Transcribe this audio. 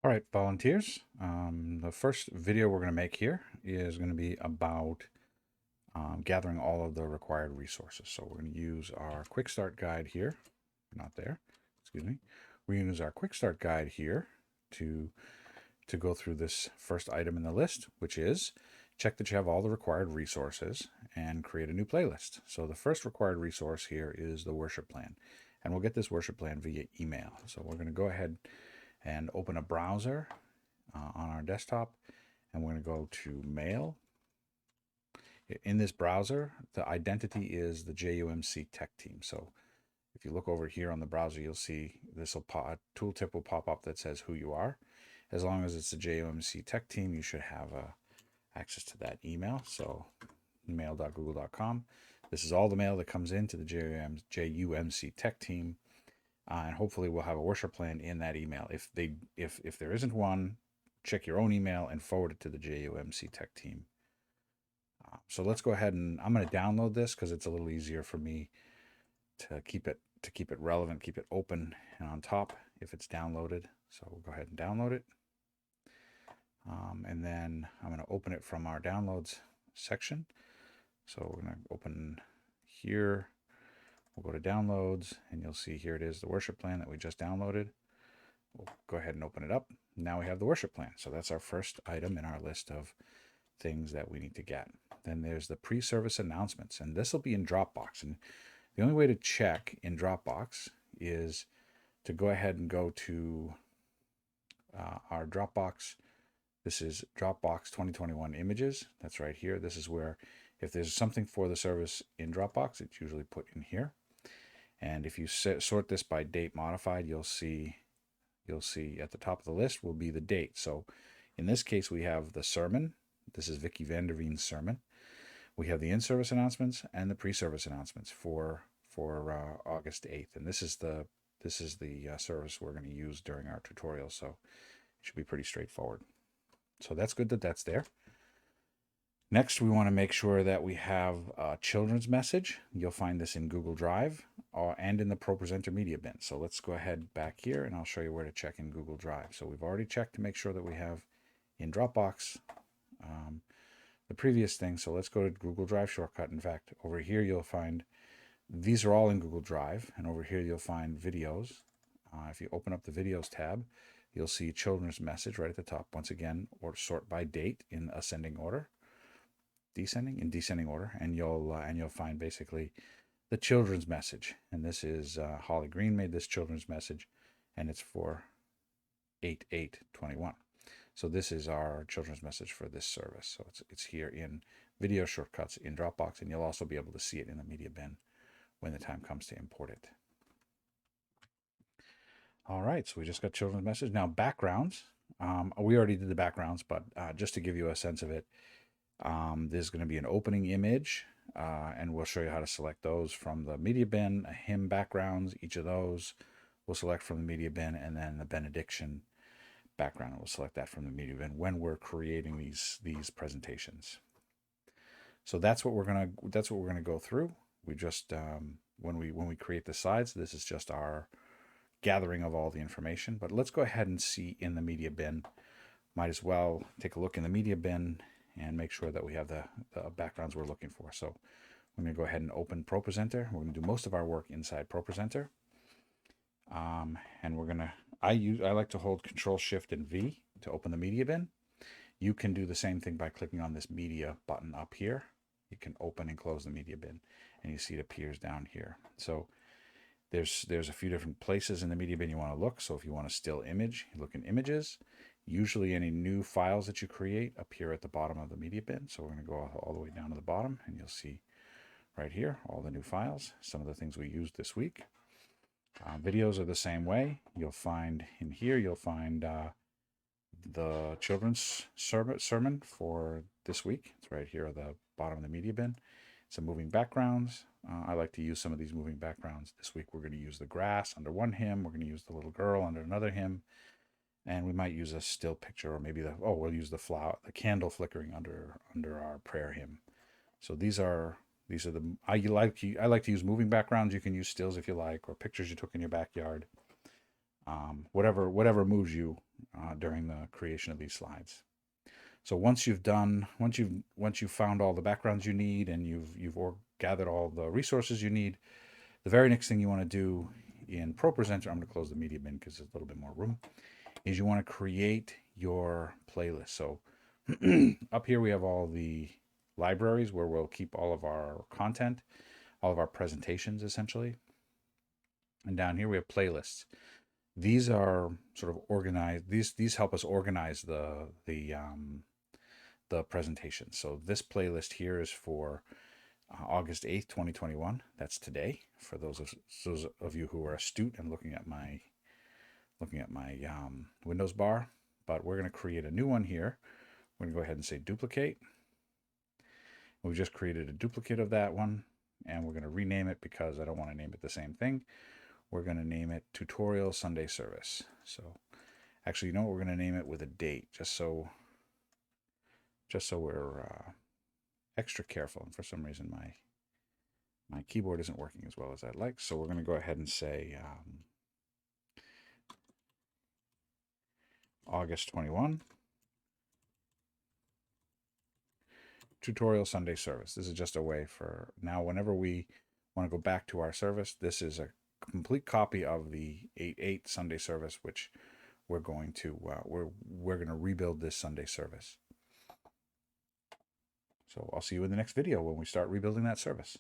All right, volunteers. The first video we're going to make here is going to be about gathering all of the required resources. So we're going to use our quick start guide here. Not there, excuse me. We're going to use our quick start guide here to go through this first item in the list, which is check that you have all the required resources and create a new playlist. So the first required resource here is the worship plan. And we'll get this worship plan via email. So we're going to go ahead and open a browser on our desktop, and we're going to go to Mail. In this browser, the identity is the JUMC Tech Team. So if you look over here on the browser, you'll see this tooltip will pop up that says who you are. As long as it's the JUMC Tech Team, you should have access to that email. So mail.google.com. This is all the mail that comes into the JUMC Tech Team. And hopefully we'll have a worship plan in that email. If there isn't one, check your own email and forward it to the JUMC Tech Team. So let's go ahead and I'm going to download this because it's a little easier for me to keep it relevant, keep it open and on top if it's downloaded. So we'll go ahead and download it. And then I'm going to open it from our downloads section. So we're going to open here. We'll go to downloads and you'll see here it is, the worship plan that we just downloaded. We'll go ahead and open it up. Now we have the worship plan. So that's our first item in our list of things that we need to get. Then there's the pre-service announcements, and this will be in Dropbox. And the only way to check in Dropbox is to go ahead and go to our Dropbox. This is Dropbox 2021 images. That's right here. This is where if there's something for the service in Dropbox, it's usually put in here. And if you sort this by date modified, you'll see at the top of the list will be the date. So in this case, we have the sermon. This is Vicky Vanderveen's sermon. We have the in-service announcements and the pre-service announcements for August 8th. And this is the service we're going to use during our tutorial. So it should be pretty straightforward. So that's good that that's there. Next, we want to make sure that we have a children's message. You'll find this in Google Drive and in the ProPresenter media bin. So let's go ahead back here and I'll show you where to check in Google Drive. So we've already checked to make sure that we have in Dropbox the previous thing. So let's go to Google Drive shortcut. In fact, over here you'll find these are all in Google Drive, and over here you'll find videos. If you open up the videos tab, you'll see children's message right at the top. Once again, or sort by date in ascending order. Descending order, and you'll find basically the children's message. And this is Holly Green made this children's message, and it's for 8/8/21. So this is our children's message for this service. So it's here in video shortcuts in Dropbox, and you'll also be able to see it in the media bin when the time comes to import it. All right, so we just got children's message. Now backgrounds. We already did the backgrounds, but just to give you a sense of it, there's going to be an opening image, and we'll show you how to select those from the media bin, hymn backgrounds, each of those we'll select from the media bin, and then the benediction background, we'll select that from the media bin when we're creating these presentations. So that's what we're gonna go through. We just when we create the slides, this is just our gathering of all the information. But let's go ahead and see in the media bin. Might as well take a look in the media bin and make sure that we have the backgrounds we're looking for. So I'm going to go ahead and open ProPresenter. We're going to do most of our work inside ProPresenter. And we're going to, I like to hold Control Shift and V to open the media bin. You can do the same thing by clicking on this media button up here. You can open and close the media bin, and you see it appears down here. So there's a few different places in the media bin you want to look. So if you want a still image, you look in images. Usually any new files that you create appear at the bottom of the media bin. So we're going to go all the way down to the bottom, and you'll see right here all the new files, some of the things we used this week. Videos are the same way. You'll find in here, you'll find the children's sermon for this week. It's right here at the bottom of the media bin. Some moving backgrounds. I like to use some of these moving backgrounds. This week we're going to use the grass under one hymn. We're going to use the little girl under another hymn. And we might use a still picture, or maybe we'll use the candle flickering under our prayer hymn. So these are the I like to use moving backgrounds. You can use stills if you like, or pictures you took in your backyard. whatever moves you during the creation of these slides. So once you've found all the backgrounds you need and you've gathered all the resources you need, the very next thing you want to do in ProPresenter, I'm going to close the media bin because there's a little bit more room, is you want to create your playlist. So up here we have all the libraries where we'll keep all of our content, all of our presentations essentially. And down here we have playlists. These are sort of organized. These help us organize the presentation. So this playlist here is for August 8th, 2021. That's today. For those of you who are astute and looking at my Windows bar. But we're going to create a new one here. We're going to go ahead and say duplicate. We've just created a duplicate of that one, and we're going to rename it because I don't want to name it the same thing. We're going to name it Tutorial Sunday Service. So actually, you know what? We're going to name it with a date, just so we're extra careful. And for some reason, my keyboard isn't working as well as I'd like. So we're going to go ahead and say August 21. Tutorial Sunday Service. This is just a way for now, whenever we want to go back to our service, this is a complete copy of the 8/8 Sunday service, which we're going to rebuild this Sunday service. So I'll see you in the next video when we start rebuilding that service.